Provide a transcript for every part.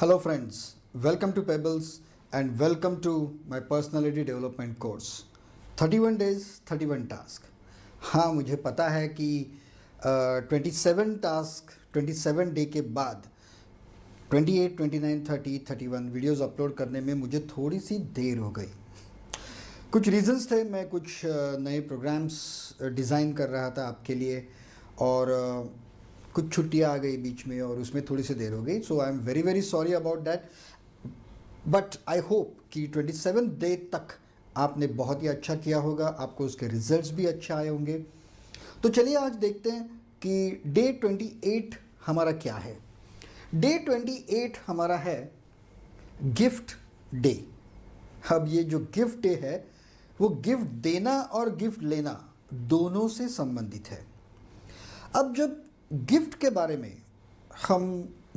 Hello friends, welcome to Pebbles and welcome to my personality development course 31 days 31 task. हाँ, मुझे पता है कि 27 टास्क 27 डे के बाद 28, 29, 30, 31 वीडियोस अपलोड करने में मुझे थोड़ी सी देर हो गई। कुछ रीजंस थे, मैं कुछ नए प्रोग्राम्स डिज़ाइन कर रहा था आपके लिए और कुछ छुट्टियां आ गई बीच में और उसमें थोड़ी सी देर हो गई। So I am very very sorry about that, but I hope कि 27 डे तक आपने बहुत ही अच्छा किया होगा, आपको उसके रिजल्ट्स भी अच्छा आए होंगे। तो चलिए आज देखते हैं कि डे 28 हमारा क्या है। डे 28 हमारा है गिफ्ट डे। अब ये जो गिफ्ट डे है वो गिफ्ट देना और गिफ्ट लेना दोनों से संबंधित है। अब जब गिफ्ट के बारे में हम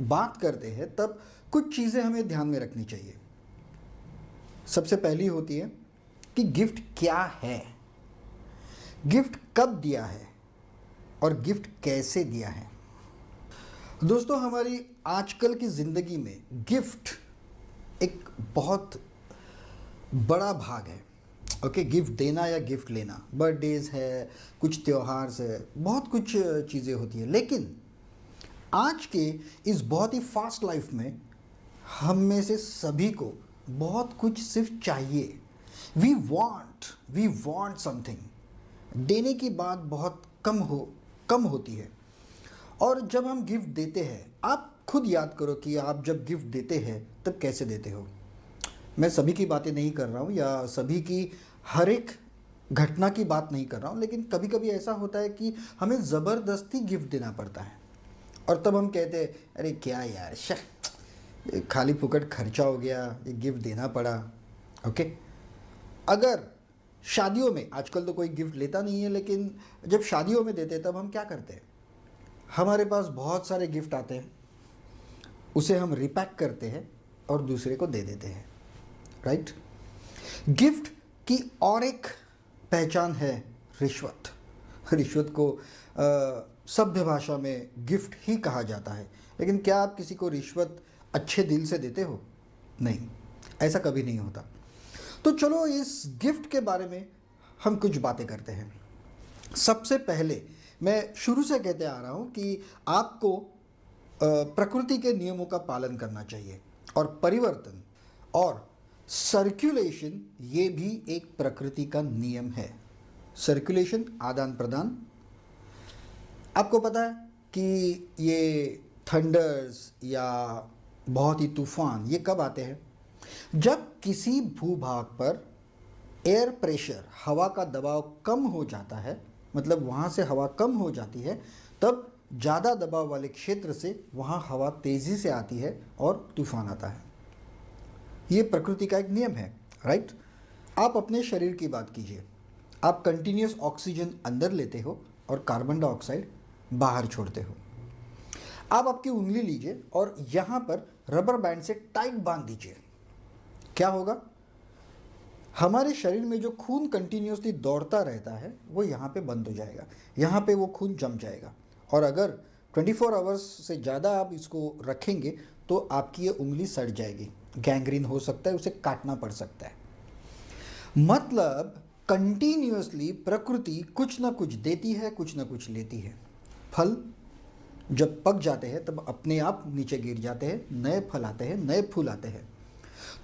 बात करते हैं तब कुछ चीज़ें हमें ध्यान में रखनी चाहिए। सबसे पहली होती है कि गिफ्ट क्या है, गिफ्ट कब दिया है और गिफ्ट कैसे दिया है। दोस्तों, हमारी आजकल की ज़िंदगी में गिफ्ट एक बहुत बड़ा भाग है। ओके, गिफ्ट देना या गिफ्ट लेना, बर्थडेज है, कुछ त्यौहार है, बहुत कुछ चीज़ें होती है। लेकिन आज के इस बहुत ही फास्ट लाइफ में हम में से सभी को बहुत कुछ सिर्फ चाहिए। We want something. देने की बात बहुत कम होती है। और जब हम गिफ्ट देते हैं, आप खुद याद करो कि आप जब गिफ्ट देते हैं तब कैसे देते हो। मैं सभी की बातें नहीं कर रहा हूँ या सभी की हर एक घटना की बात नहीं कर रहा हूँ, लेकिन कभी कभी ऐसा होता है कि हमें ज़बरदस्ती गिफ्ट देना पड़ता है और तब हम कहते हैं अरे क्या यार, खाली फुकट खर्चा हो गया, ये गिफ्ट देना पड़ा। ओके, अगर शादियों में, आजकल तो कोई गिफ्ट लेता नहीं है, लेकिन जब शादियों में देते हैं तब हम क्या करते हैं, हमारे पास बहुत सारे गिफ्ट आते हैं, उसे हम रिपैक करते हैं और दूसरे को दे देते हैं। राइट? गिफ्ट की और एक पहचान है रिश्वत। रिश्वत को सभ्य भाषा में गिफ्ट ही कहा जाता है। लेकिन क्या आप किसी को रिश्वत अच्छे दिल से देते हो? नहीं, ऐसा कभी नहीं होता। तो चलो इस गिफ्ट के बारे में हम कुछ बातें करते हैं। सबसे पहले मैं शुरू से कहते आ रहा हूँ कि आपको प्रकृति के नियमों का पालन करना चाहिए और परिवर्तन और सर्कुलेशन ये भी एक प्रकृति का नियम है। सर्कुलेशन, आदान प्रदान। आपको पता है कि ये थंडर्स या बहुत ही तूफान ये कब आते हैं? जब किसी भूभाग पर एयर प्रेशर, हवा का दबाव कम हो जाता है, मतलब वहाँ से हवा कम हो जाती है, तब ज़्यादा दबाव वाले क्षेत्र से वहाँ हवा तेज़ी से आती है और तूफान आता है। ये प्रकृति का एक नियम है। राइट? आप अपने शरीर की बात कीजिए, आप कंटिन्यूस ऑक्सीजन अंदर लेते हो और कार्बन डाइऑक्साइड बाहर छोड़ते हो। आप आपकी उंगली लीजिए और यहाँ पर रबर बैंड से टाइट बांध दीजिए। क्या होगा? हमारे शरीर में जो खून कंटिन्यूसली दौड़ता रहता है वो यहाँ पे बंद हो जाएगा, यहाँ पे वो खून जम जाएगा। और अगर 24 आवर्स से ज़्यादा आप इसको रखेंगे तो आपकी ये उंगली सड़ जाएगी, गैंग्रीन हो सकता है, उसे काटना पड़ सकता है। मतलब कंटिन्यूसली प्रकृति कुछ ना कुछ देती है, कुछ ना कुछ लेती है। फल जब पक जाते हैं तब अपने आप नीचे गिर जाते हैं, नए फल आते हैं, नए फूल आते हैं।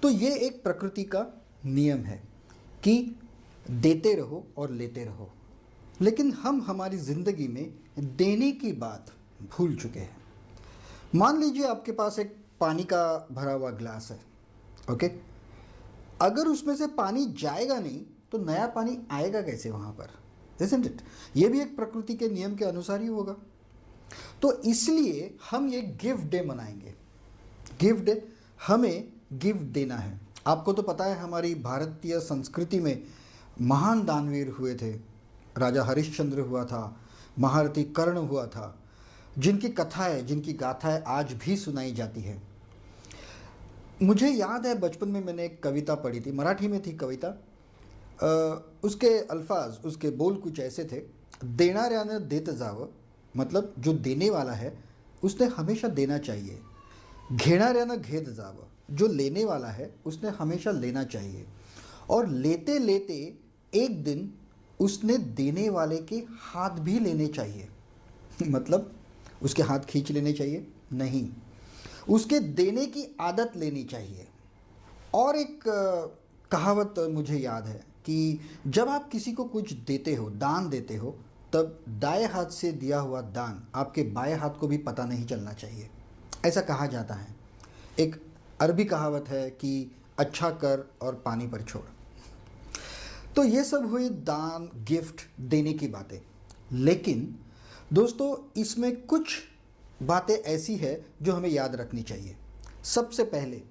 तो ये एक प्रकृति का नियम है कि देते रहो और लेते रहो। लेकिन हम हमारी ज़िंदगी में देने की बात भूल चुके हैं। मान लीजिए आपके पास एक पानी का भरा हुआ ग्लास है। ओके, अगर उसमें से पानी जाएगा नहीं तो नया पानी आएगा कैसे वहाँ पर? Isn't it? ये भी एक प्रकृति के नियम के अनुसार ही होगा। तो इसलिए हम ये गिफ्ट डे मनाएंगे। गिफ्ट डे, हमें गिफ्ट देना है। आपको तो पता है हमारी भारतीय संस्कृति में महान दानवीर हुए थे। राजा हरिश्चंद्र हुआ था, महारथी कर्ण हुआ था, जिनकी कथाएं, जिनकी गाथाएं आज भी सुनाई जाती है। मुझे याद है बचपन में मैंने एक कविता पढ़ी थी, मराठी में थी कविता। उसके अल्फाज, उसके बोल कुछ ऐसे थे, देणाऱ्यानं देत जावं, मतलब जो देने वाला है उसने हमेशा देना चाहिए। घेणाऱ्यानं घेत जावं। जो लेने वाला है उसने हमेशा लेना चाहिए, और लेते लेते एक दिन उसने देने वाले के हाथ भी लेने चाहिए। मतलब उसके हाथ खींच लेने चाहिए नहीं, उसके देने की आदत लेनी चाहिए। और एक कहावत मुझे याद है कि जब आप किसी को कुछ देते हो, दान देते हो, तब दाएं हाथ से दिया हुआ दान आपके बाएं हाथ को भी पता नहीं चलना चाहिए, ऐसा कहा जाता है। एक अरबी कहावत है कि अच्छा कर और पानी पर छोड़। तो ये सब हुई दान, गिफ्ट, देने की बातें। लेकिन दोस्तों, इसमें कुछ बातें ऐसी है जो हमें याद रखनी चाहिए। सबसे पहले,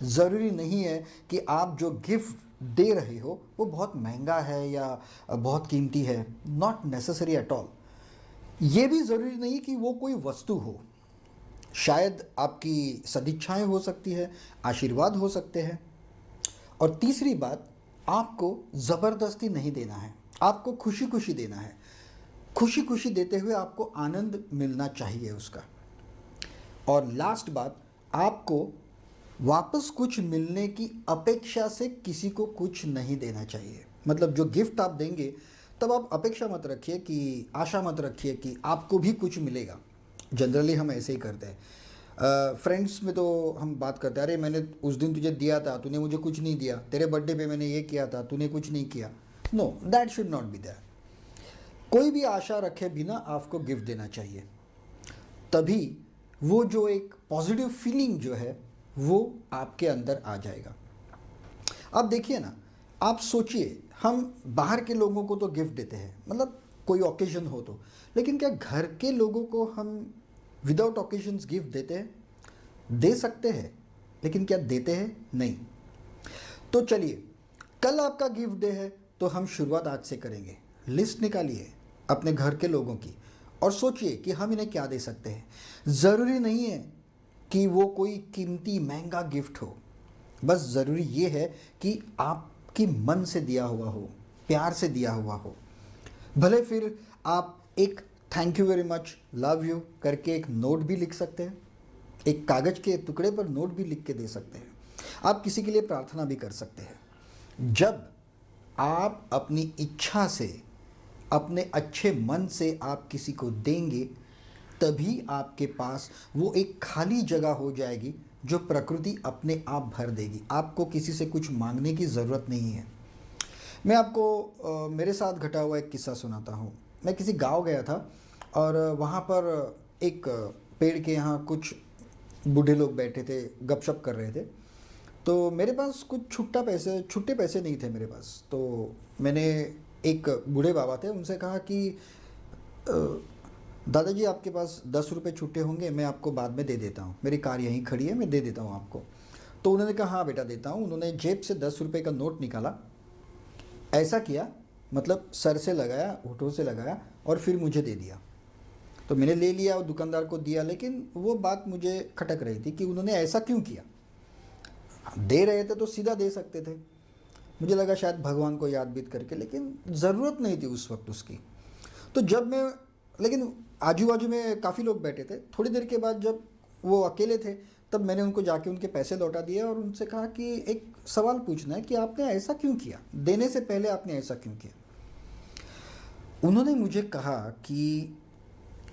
ज़रूरी नहीं है कि आप जो गिफ्ट दे रहे हो वो बहुत महंगा है या बहुत कीमती है। Not necessary at all. ये भी ज़रूरी नहीं कि वो कोई वस्तु हो। शायद आपकी सदिच्छाएं हो सकती है, आशीर्वाद हो सकते हैं। और तीसरी बात, आपको ज़बरदस्ती नहीं देना है, आपको खुशी खुशी देना है। खुशी खुशी देते हुए आपको आनंद मिलना चाहिए उसका। और लास्ट बात, आपको वापस कुछ मिलने की अपेक्षा से किसी को कुछ नहीं देना चाहिए। मतलब जो गिफ्ट आप देंगे तब आप अपेक्षा मत रखिए, कि आशा मत रखिए कि आपको भी कुछ मिलेगा। जनरली हम ऐसे ही करते हैं। फ्रेंड्स में तो हम बात करते हैं, अरे मैंने उस दिन तुझे दिया था, तूने मुझे कुछ नहीं दिया, तेरे बर्थडे पे मैंने ये किया था, तूने कुछ नहीं किया। No, that should not be there. कोई भी आशा रखे बिना आपको गिफ्ट देना चाहिए, तभी वो जो एक पॉजिटिव फीलिंग जो है वो आपके अंदर आ जाएगा। अब देखिए ना, आप सोचिए, हम बाहर के लोगों को तो गिफ्ट देते हैं, मतलब कोई ओकेजन हो तो, लेकिन क्या घर के लोगों को हम विदाउट ओकेजन्स गिफ्ट देते हैं? दे सकते हैं, लेकिन क्या देते हैं? नहीं। तो चलिए, कल आपका गिफ्ट डे है, तो हम शुरुआत आज से करेंगे। लिस्ट निकालिए अपने घर के लोगों की और सोचिए कि हम इन्हें क्या दे सकते हैं। ज़रूरी नहीं है कि वो कोई कीमती महंगा गिफ्ट हो, बस ज़रूरी ये है कि आपकी मन से दिया हुआ हो, प्यार से दिया हुआ हो। भले फिर आप एक thank you very much, love you करके एक नोट भी लिख सकते हैं, एक कागज़ के टुकड़े पर नोट भी लिख के दे सकते हैं। आप किसी के लिए प्रार्थना भी कर सकते हैं। जब आप अपनी इच्छा से, अपने अच्छे मन से आप किसी को देंगे, तभी आपके पास वो एक खाली जगह हो जाएगी जो प्रकृति अपने आप भर देगी। आपको किसी से कुछ मांगने की ज़रूरत नहीं है। मैं आपको मेरे साथ घटा हुआ एक किस्सा सुनाता हूँ। मैं किसी गांव गया था और वहाँ पर एक पेड़ के यहाँ कुछ बूढ़े लोग बैठे थे, गपशप कर रहे थे। तो मेरे पास कुछ छुट्टे पैसे नहीं थे मेरे पास। तो मैंने, एक बूढ़े बाबा थे, उनसे कहा कि दादाजी आपके पास 10 रुपये छुट्टे होंगे, मैं आपको बाद में दे देता हूँ, मेरी कार यहीं खड़ी है, मैं दे देता हूँ आपको। तो उन्होंने कहा हाँ बेटा देता हूँ। उन्होंने जेब से 10 रुपये का नोट निकाला, ऐसा किया, मतलब सर से लगाया, होठों से लगाया और फिर मुझे दे दिया। तो मैंने ले लिया और दुकानदार को दिया, लेकिन वो बात मुझे खटक रही थी कि उन्होंने ऐसा क्यों किया। दे रहे थे तो सीधा दे सकते थे। मुझे लगा शायद भगवान को याद बीत करके, लेकिन ज़रूरत नहीं थी उस वक्त उसकी। तो जब मैं, लेकिन आजू बाजू में काफ़ी लोग बैठे थे। थोड़ी देर के बाद जब वो अकेले थे, तब मैंने उनको जाके उनके पैसे लौटा दिए और उनसे कहा कि एक सवाल पूछना है कि आपने ऐसा क्यों किया, देने से पहले आपने ऐसा क्यों किया। उन्होंने मुझे कहा कि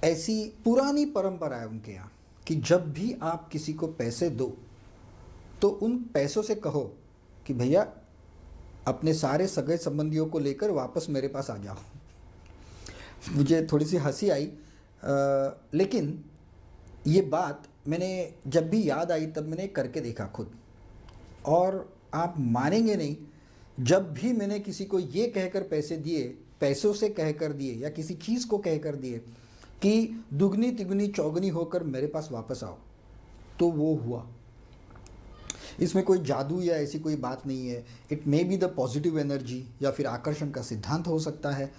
ऐसी पुरानी परंपरा है उनके यहाँ कि जब भी आप किसी को पैसे दो तो उन पैसों से कहो कि भैया अपने सारे सगे संबंधियों को लेकर वापस मेरे पास आ जाओ। मुझे थोड़ी सी हंसी आई, लेकिन ये बात मैंने जब भी याद आई तब मैंने करके देखा खुद। और आप मानेंगे नहीं, जब भी मैंने किसी को ये कहकर पैसे दिए, पैसों से कहकर दिए या किसी चीज़ को कहकर दिए कि दुगनी तिगुनी चौगनी होकर मेरे पास वापस आओ, तो वो हुआ। इसमें कोई जादू या ऐसी कोई बात नहीं है। It may be the positive energy या फिर आकर्षण का सिद्धांत हो सकता है,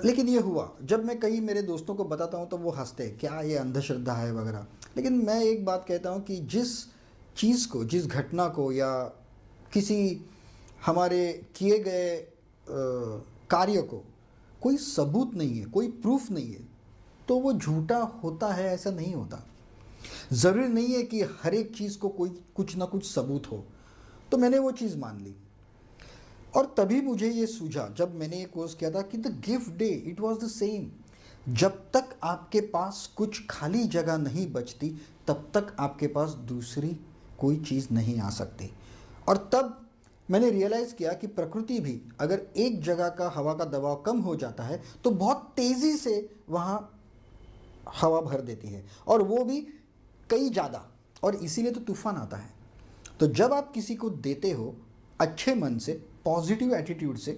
लेकिन ये हुआ। जब मैं कहीं मेरे दोस्तों को बताता हूँ तो वो हंसते हैं, क्या ये अंधश्रद्धा है वगैरह। लेकिन मैं एक बात कहता हूँ कि जिस चीज़ को, जिस घटना को या किसी हमारे किए गए कार्य को कोई सबूत नहीं है, कोई प्रूफ नहीं है, तो वो झूठा होता है ऐसा नहीं होता। ज़रूरी नहीं है कि हर एक चीज़ को कोई कुछ ना कुछ सबूत हो। तो मैंने वो चीज़ मान ली और तभी मुझे ये सूझा जब मैंने ये कोर्स किया था कि the gift day it was the same. जब तक आपके पास कुछ खाली जगह नहीं बचती तब तक आपके पास दूसरी कोई चीज़ नहीं आ सकती। और तब मैंने रियलाइज़ किया कि प्रकृति भी अगर एक जगह का हवा का दबाव कम हो जाता है तो बहुत तेज़ी से वहाँ हवा भर देती है, और वो भी कई ज़्यादा, और इसीलिए तो तूफान आता है। तो जब आप किसी को देते हो अच्छे मन से, पॉजिटिव एटीट्यूड से,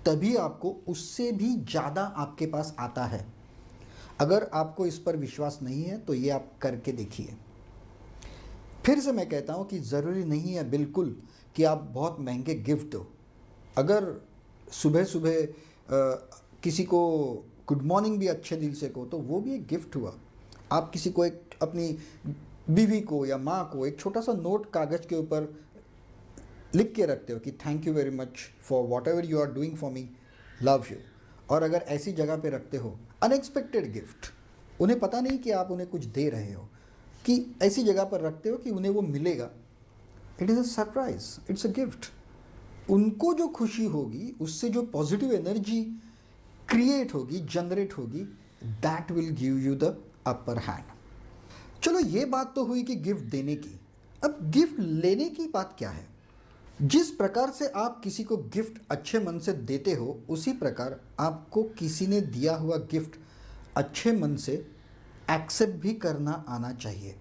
तभी आपको उससे भी ज़्यादा आपके पास आता है। अगर आपको इस पर विश्वास नहीं है तो ये आप करके देखिए। फिर से मैं कहता हूँ कि ज़रूरी नहीं है बिल्कुल कि आप बहुत महंगे गिफ्ट दो। अगर सुबह सुबह किसी को गुड मॉर्निंग भी अच्छे दिल से कहो तो वो भी एक गिफ्ट हुआ। आप किसी को, एक अपनी बीवी को या माँ को एक छोटा सा नोट कागज़ के ऊपर लिख के रखते हो कि thank you very much for whatever you are doing for me, love you. और अगर ऐसी जगह पे रखते हो अनएक्सपेक्टेड गिफ्ट, उन्हें पता नहीं कि आप उन्हें कुछ दे रहे हो, कि ऐसी जगह पर रखते हो कि उन्हें वो मिलेगा, it is a surprise, it's a gift. उनको जो खुशी होगी, उससे जो पॉजिटिव एनर्जी क्रिएट होगी, जनरेट होगी, that will give you the upper hand. चलो ये बात तो हुई कि गिफ्ट देने की। अब गिफ्ट लेने की बात क्या है? जिस प्रकार से आप किसी को गिफ्ट अच्छे मन से देते हो, उसी प्रकार आपको किसी ने दिया हुआ गिफ्ट अच्छे मन से एक्सेप्ट भी करना आना चाहिए।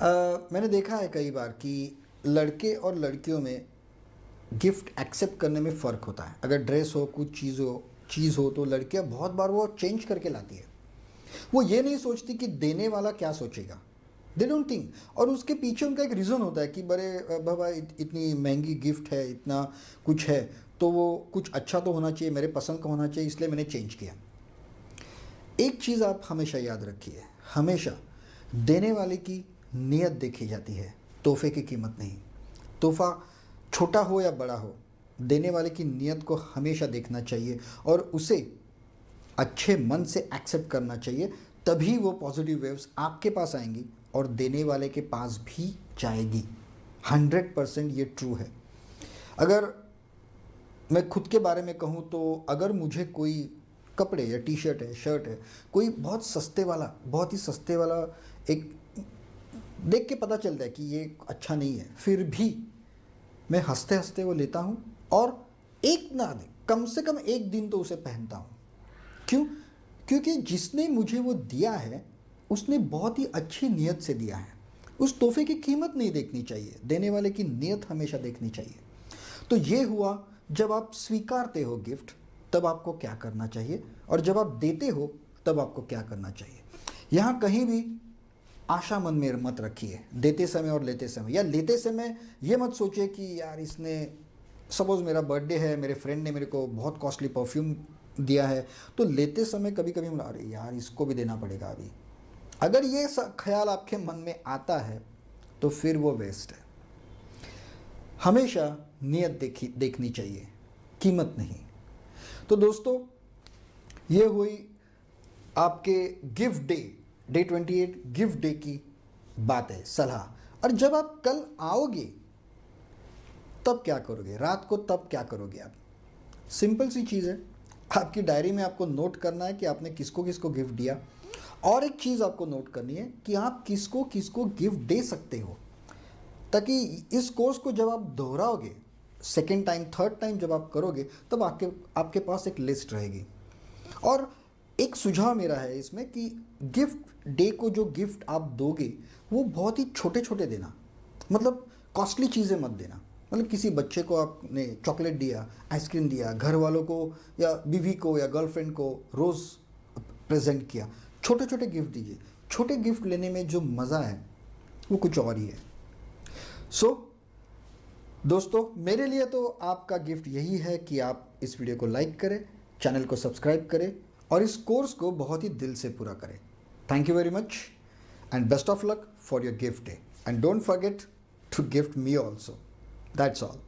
मैंने देखा है कई बार कि लड़के और लड़कियों में गिफ्ट एक्सेप्ट करने में फ़र्क होता है। अगर ड्रेस हो, कुछ चीज़ हो तो लड़कियां बहुत बार वो चेंज करके लाती है। वो ये नहीं सोचती कि देने वाला क्या सोचेगा, दे डोंट थिंक। और उसके पीछे उनका एक रीज़न होता है कि बड़े बाबा इतनी महंगी गिफ्ट है, इतना कुछ है, तो वो कुछ अच्छा तो होना चाहिए, मेरे पसंद का होना चाहिए, इसलिए मैंने चेंज किया। एक चीज़ आप हमेशा याद रखिए, हमेशा देने वाले की नीयत देखी जाती है, तोहफे की कीमत नहीं। तोहफा छोटा हो या बड़ा हो, देने वाले की नीयत को हमेशा देखना चाहिए और उसे अच्छे मन से एक्सेप्ट करना चाहिए। तभी वो पॉजिटिव वेव्स आपके पास आएंगी और देने वाले के पास भी जाएगी। 100% ये ट्रू है। अगर मैं खुद के बारे में कहूँ तो अगर मुझे कोई कपड़े या टी शर्ट है, शर्ट है, कोई बहुत सस्ते वाला, बहुत ही सस्ते वाला, एक देख के पता चलता है कि ये अच्छा नहीं है, फिर भी मैं हंसते हंसते वो लेता हूँ और एक ना दे, कम से कम एक दिन तो उसे पहनता हूँ। क्यों? क्योंकि जिसने मुझे वो दिया है उसने बहुत ही अच्छी नीयत से दिया है। उस तोहफे की कीमत नहीं देखनी चाहिए, देने वाले की नीयत हमेशा देखनी चाहिए। तो ये हुआ जब आप स्वीकारते हो गिफ्ट, तब आपको क्या करना चाहिए, और जब आप देते हो तब आपको क्या करना चाहिए। यहाँ कहीं भी आशा मन में मत रखिए देते समय और लेते समय। या लेते समय ये मत सोचिए कि यार इसने, सपोज़ मेरा बर्थडे है, मेरे फ्रेंड ने मेरे को बहुत कॉस्टली परफ्यूम दिया है, तो लेते समय कभी कभी हम, अरे यार इसको भी देना पड़ेगा अभी। अगर ये ख्याल आपके मन में आता है तो फिर वो वेस्ट है। हमेशा नियत देखनी चाहिए, कीमत नहीं। तो दोस्तों, ये हुई आपके गिफ्ट डे 28 गिफ्ट डे की बात है, सलाह। और जब आप कल आओगे तब क्या करोगे, रात को तब क्या करोगे आप? सिंपल सी चीज़ है, आपकी डायरी में आपको नोट करना है कि आपने किसको किसको गिफ्ट दिया। और एक चीज़ आपको नोट करनी है कि आप किसको किसको गिफ्ट दे सकते हो, ताकि इस कोर्स को जब आप दोहराओगे, सेकेंड टाइम, थर्ड टाइम जब आप करोगे, तब आपके पास एक लिस्ट रहेगी। और एक सुझाव मेरा है इसमें कि गिफ्ट डे को जो गिफ्ट आप दोगे वो बहुत ही छोटे छोटे देना, मतलब कॉस्टली चीज़ें मत देना। मतलब किसी बच्चे को आपने चॉकलेट दिया, आइसक्रीम दिया, घर वालों को या बीवी को या गर्लफ्रेंड को रोज़ प्रेजेंट किया, छोटे छोटे गिफ्ट दीजिए। छोटे गिफ्ट लेने में जो मज़ा है वो कुछ और ही है। दोस्तों, मेरे लिए तो आपका गिफ्ट यही है कि आप इस वीडियो को लाइक करें, चैनल को सब्सक्राइब करें और इस कोर्स को बहुत ही दिल से पूरा करें। Thank you very much and best of luck for your gift day, and don't forget to gift me also. That's all.